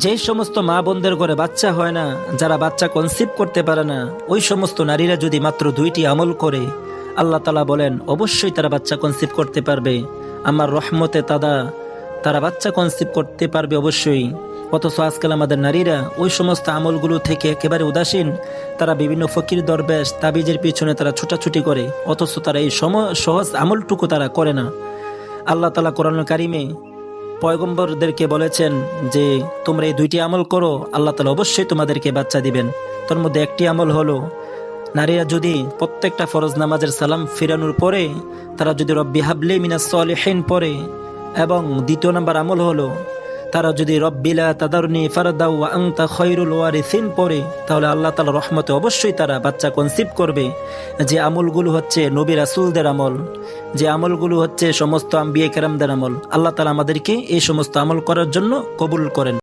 যে সমস্ত মা বোনদের ঘরে বাচ্চা হয় না, যারা বাচ্চা কনসিভ করতে পারে না, ওই সমস্ত নারীরা যদি মাত্র 2টি আমল করে, আল্লাহ তাআলা বলেন অবশ্যই তারা বাচ্চা কনসিভ করতে পারবে। আমার রহমতে তারা বাচ্চা কনসিভ করতে পারবে অবশ্যই। অথচ আজকাল আমাদের নারীরা ওই সমস্ত আমলগুলো থেকে একেবারে উদাসীন। তারা বিভিন্ন ফকির দরবেশ তাবিজের পিছনে তারা ছুটাছুটি করে, অথচ তারা এই সহজ আমলটুকু তারা করে না। আল্লাহ তাআলা কোরআনুল কারিমে পয়গম্বরদেরকে বলেছেন যে তোমরা এই 2টি আমল করো, আল্লাহ তাআলা অবশ্যই তোমাদেরকে বাচ্চা দিবেন। তার মধ্যে একটি আমল হলো, নারীরা যদি প্রত্যেকটা ফরজ নামাজের সালাম ফিরানোর পরে তারা যদি রব্বি হাবলি মিনাস সলিহিন পড়ে, এবং দ্বিতীয় নাম্বার আমল হলো তারা যদি রব্বি লা তাদারনি ফারদা ওয়া আনতা খায়রুল ওয়ারিসিন পড়ে, তাহলে আল্লাহ তাআলার রহমতে অবশ্যই তারা বাচ্চা কনসিভ করবে। যে আমলগুলো হচ্ছে নবী রাসূলদের আমল, যে আমলগুলো হচ্ছে সমস্ত আম্বিয়া কেরামদের আমল। আল্লাহ তাআলা আমাদেরকে এই সমস্ত আমল করার জন্য কবুল করেন।